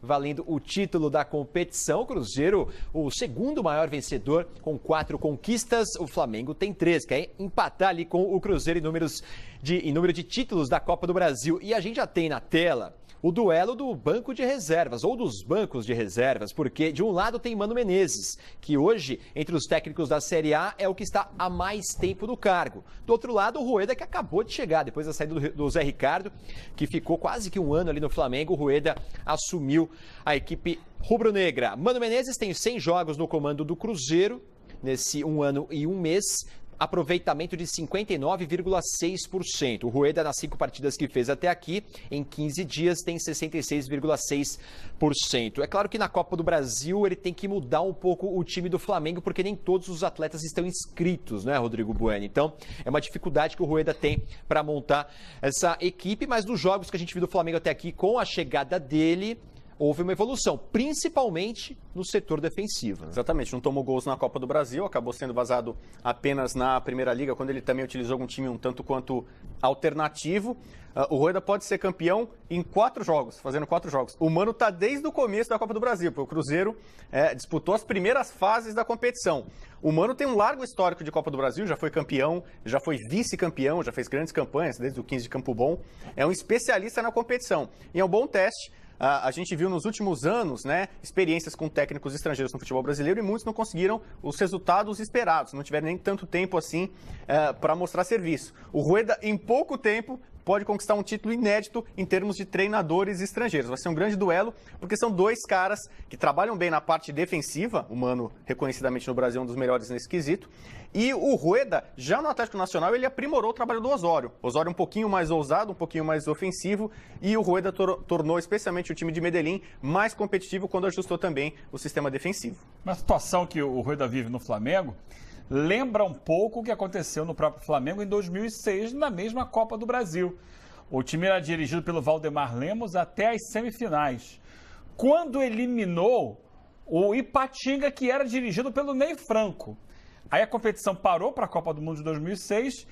valendo o título da competição. O Cruzeiro, o segundo maior vencedor, com 4 conquistas. O Flamengo tem 3, quer empatar ali com o Cruzeiro em número de títulos da Copa do Brasil. E a gente já tem na tela o duelo do banco de reservas, ou dos bancos de reservas, porque de um lado tem Mano Menezes, que hoje, entre os técnicos da Série A, é o que está há mais tempo no cargo. Do outro lado, o Rueda, que acabou de chegar, depois da saída do Zé Ricardo, que ficou quase que um ano ali no Flamengo. O Rueda assumiu a equipe rubro-negra. Mano Menezes tem 100 jogos no comando do Cruzeiro, nesse 1 ano e 1 mês. Aproveitamento de 59,6%. O Rueda, nas 5 partidas que fez até aqui, em 15 dias, tem 66,6%. É claro que na Copa do Brasil ele tem que mudar um pouco o time do Flamengo, porque nem todos os atletas estão inscritos, né, Rodrigo Bueno? Então, é uma dificuldade que o Rueda tem para montar essa equipe, mas nos jogos que a gente viu do Flamengo até aqui, com a chegada dele, houve uma evolução, principalmente no setor defensivo. Exatamente, não tomou gols na Copa do Brasil, acabou sendo vazado apenas na Primeira Liga, quando ele também utilizou um time um tanto quanto alternativo. O Rueda pode ser campeão em 4 jogos, fazendo 4 jogos. O Mano está desde o começo da Copa do Brasil, porque o Cruzeiro disputou as primeiras fases da competição. O Mano tem um largo histórico de Copa do Brasil, já foi campeão, já foi vice-campeão, já fez grandes campanhas, desde o 15 de Campo Bom. É um especialista na competição e é um bom teste. A gente viu nos últimos anos, né, experiências com técnicos estrangeiros no futebol brasileiro e muitos não conseguiram os resultados esperados, não tiveram nem tanto tempo assim para mostrar serviço. O Rueda, em pouco tempo, pode conquistar um título inédito em termos de treinadores estrangeiros. Vai ser um grande duelo, porque são 2 caras que trabalham bem na parte defensiva. O Mano, reconhecidamente no Brasil, é um dos melhores nesse quesito. E o Rueda, já no Atlético Nacional, ele aprimorou o trabalho do Osório. O Osório um pouquinho mais ousado, um pouquinho mais ofensivo. E o Rueda tornou especialmente o time de Medellín mais competitivo quando ajustou também o sistema defensivo. Uma situação que o Rueda vive no Flamengo lembra um pouco o que aconteceu no próprio Flamengo em 2006, na mesma Copa do Brasil. O time era dirigido pelo Valdemar Lemos até as semifinais, quando eliminou o Ipatinga, que era dirigido pelo Ney Franco. Aí a competição parou para a Copa do Mundo de 2006.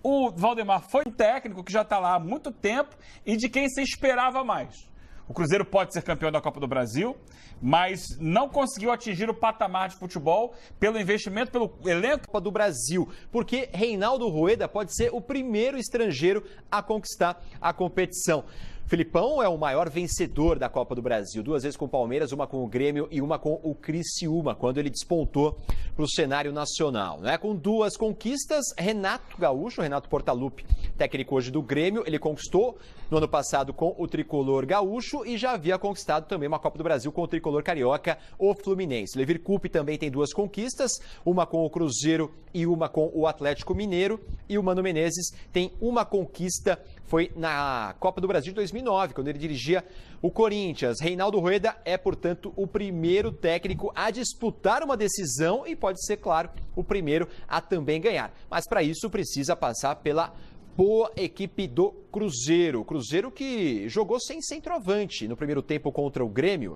O Valdemar foi um técnico que já está lá há muito tempo e de quem se esperava mais. O Cruzeiro pode ser campeão da Copa do Brasil, mas não conseguiu atingir o patamar de futebol pelo investimento, pelo elenco. Copa do Brasil, porque Reinaldo Rueda pode ser o primeiro estrangeiro a conquistar a competição. Filipão é o maior vencedor da Copa do Brasil, 2 vezes com o Palmeiras, uma com o Grêmio e uma com o Criciúma, quando ele despontou para o cenário nacional, né? Com 2 conquistas, Renato Gaúcho, Renato Portaluppi, técnico hoje do Grêmio, ele conquistou no ano passado com o tricolor gaúcho e já havia conquistado também uma Copa do Brasil com o tricolor carioca, o Fluminense. Levir Coupe também tem 2 conquistas, uma com o Cruzeiro e uma com o Atlético Mineiro, e o Mano Menezes tem uma conquista, foi na Copa do Brasil de 2009, quando ele dirigia o Corinthians. Reinaldo Rueda é, portanto, o primeiro técnico a disputar uma decisão e pode ser, claro, o primeiro a também ganhar. Mas para isso precisa passar pela boa equipe do Cruzeiro. O Cruzeiro que jogou sem centroavante no primeiro tempo contra o Grêmio.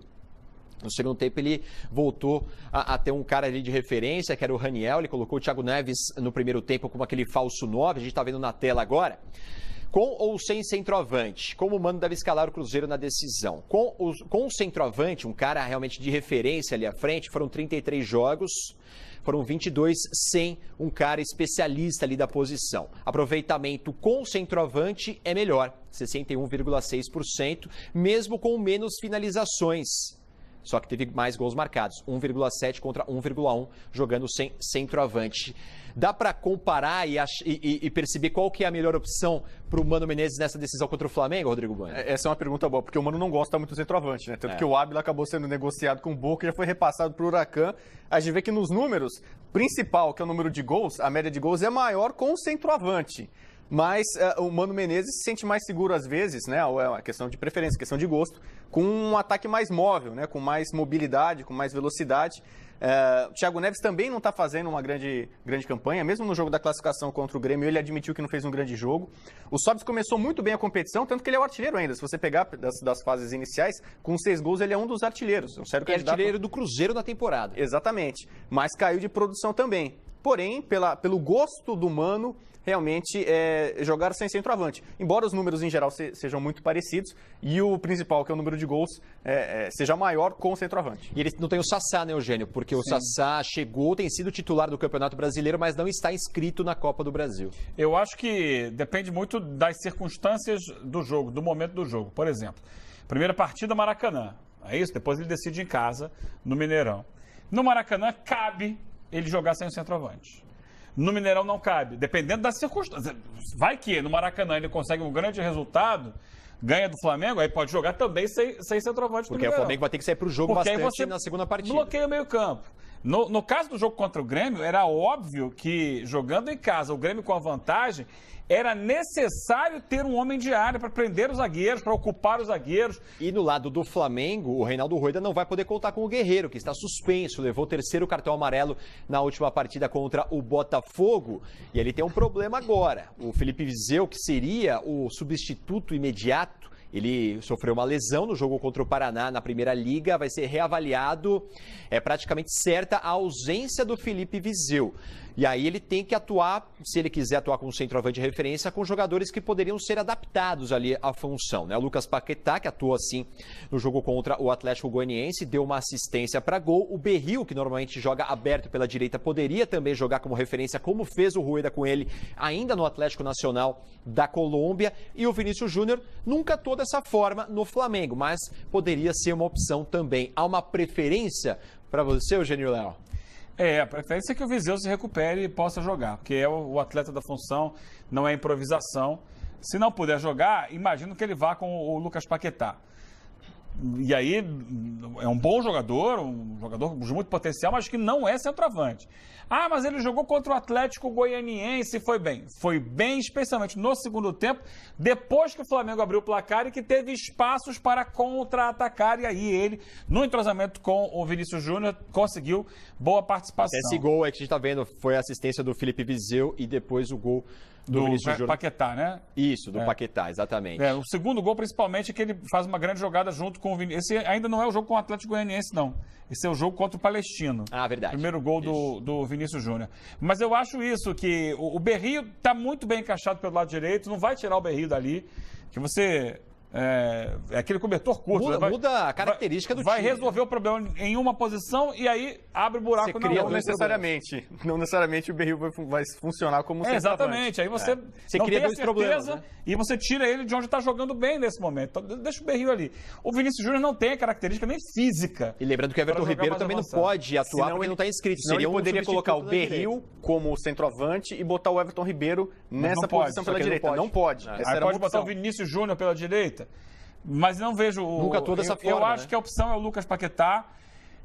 No segundo tempo ele voltou a ter um cara ali de referência, que era o Raniel. Ele colocou o Thiago Neves no primeiro tempo como aquele falso 9, a gente está vendo na tela agora. Com ou sem centroavante, como o Mano deve escalar o Cruzeiro na decisão? Com o centroavante, um cara realmente de referência ali à frente, foram 33 jogos, foram 22 sem um cara especialista ali da posição. Aproveitamento com centroavante é melhor, 61,6%, mesmo com menos finalizações. Só que teve mais gols marcados, 1,7 contra 1,1, jogando sem centroavante. Dá para comparar e perceber qual que é a melhor opção para o Mano Menezes nessa decisão contra o Flamengo, Rodrigo Bueno? Essa é uma pergunta boa, porque o Mano não gosta muito do centroavante, né? Tanto que o Ábila acabou sendo negociado com o Boca e já foi repassado para o Huracan. A gente vê que nos números, principal, que é o número de gols, a média de gols é maior com o centroavante. Mas o Mano Menezes se sente mais seguro às vezes, né? É uma questão de preferência, questão de gosto, com um ataque mais móvel, né? Com mais mobilidade, com mais velocidade. O Thiago Neves também não está fazendo uma grande campanha, mesmo no jogo da classificação contra o Grêmio, ele admitiu que não fez um grande jogo. O Sobis começou muito bem a competição, tanto que ele é o artilheiro ainda. Se você pegar das fases iniciais, com 6 gols ele é um dos artilheiros. É um sério candidato. Artilheiro do Cruzeiro na temporada. Exatamente, mas caiu de produção também. porém, pelo gosto do Mano, realmente jogar sem centroavante. Embora os números em geral sejam muito parecidos e o principal, que é o número de gols, seja maior com o centroavante. E ele não tem o Sassá, né, Eugênio? Porque o Sassá chegou, tem sido titular do Campeonato Brasileiro, mas não está inscrito na Copa do Brasil. Eu acho que depende muito das circunstâncias do jogo, do momento do jogo. Por exemplo, primeira partida Maracanã, é isso? Depois ele decide em casa, no Mineirão. No Maracanã, cabe ele jogar sem o centroavante. No Mineirão não cabe, dependendo das circunstâncias. Vai que no Maracanã ele consegue um grande resultado, ganha do Flamengo, aí pode jogar também sem centroavante. Porque o Flamengo vai ter que sair para o jogo bastante na segunda partida. Bloqueia o meio campo. No caso do jogo contra o Grêmio, era óbvio que jogando em casa, o Grêmio com a vantagem, era necessário ter um homem de área para prender os zagueiros, para ocupar os zagueiros. E no lado do Flamengo, o Reinaldo Rueda não vai poder contar com o Guerreiro, que está suspenso, levou o terceiro cartão amarelo na última partida contra o Botafogo. E ele tem um problema agora. O Felipe Viseu, que seria o substituto imediato, ele sofreu uma lesão no jogo contra o Paraná na Primeira Liga, vai ser reavaliado. É praticamente certa a ausência do Felipe Viseu. E aí ele tem que atuar, se ele quiser atuar com um centroavante de referência, com jogadores que poderiam ser adaptados ali à função, né? O Lucas Paquetá, que atuou assim no jogo contra o Atlético Goianiense, deu uma assistência para gol. O Berril, que normalmente joga aberto pela direita, poderia também jogar como referência, como fez o Rueda com ele, ainda no Atlético Nacional da Colômbia. E o Vinícius Júnior nunca atuou dessa forma no Flamengo, mas poderia ser uma opção também. Há uma preferência para você, Eugênio Léo? A preferência é que o Viseu se recupere e possa jogar, porque é o atleta da função, não é improvisação. Se não puder jogar, imagino que ele vá com o Lucas Paquetá. E aí é um bom jogador, um jogador de muito potencial, mas que não é centroavante. Ah, mas ele jogou contra o Atlético Goianiense e foi bem. Foi bem, especialmente no segundo tempo, depois que o Flamengo abriu o placar e que teve espaços para contra-atacar. E aí ele, no entrosamento com o Vinícius Júnior, conseguiu boa participação. Esse gol aí que a gente está vendo foi a assistência do Felipe Viseu e depois o gol do Vinícius Júnior. Paquetá, né? Isso, do Paquetá, exatamente. O segundo gol, principalmente, é que ele faz uma grande jogada junto com o Vinícius. Esse ainda não é o jogo com o Atlético Goianiense, não. Esse é o jogo contra o Palestino. Ah, verdade. Primeiro gol do Vinícius Júnior. Mas eu acho isso, que o Berrio está muito bem encaixado pelo lado direito, não vai tirar o Berrio dali, que você... É aquele cobertor curto. Muda a característica do time. Vai resolver o problema em uma posição e aí abre buraco na outra. Não necessariamente o Berrio vai funcionar como centroavante. Exatamente. Aí você cria dois problemas, né? E você tira ele de onde está jogando bem nesse momento. Então, deixa o Berrio ali. O Vinícius Júnior não tem a característica nem física. E lembrando que o Everton Ribeiro também não pode atuar porque ele não está inscrito. Senão ele poderia colocar o Berrio como centroavante e botar o Everton Ribeiro nessa posição pela direita. Não pode. Aí pode botar o Vinícius Júnior pela direita. Mas não vejo... Nunca atuou dessa forma, eu acho que a opção é o Lucas Paquetá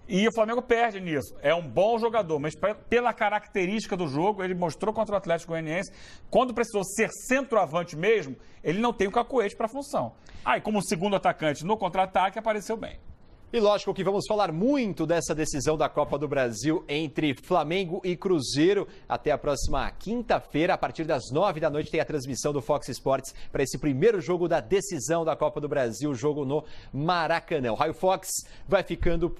e o Flamengo perde nisso. É um bom jogador, mas pela característica do jogo, ele mostrou contra o Atlético Goianiense, quando precisou ser centroavante mesmo, ele não tem o cacuete para a função. Aí, como segundo atacante no contra-ataque, apareceu bem. E lógico que vamos falar muito dessa decisão da Copa do Brasil entre Flamengo e Cruzeiro. Até a próxima quinta-feira, a partir das 9 da noite, tem a transmissão do Fox Sports para esse primeiro jogo da decisão da Copa do Brasil, jogo no Maracanã. O Raio Fox vai ficando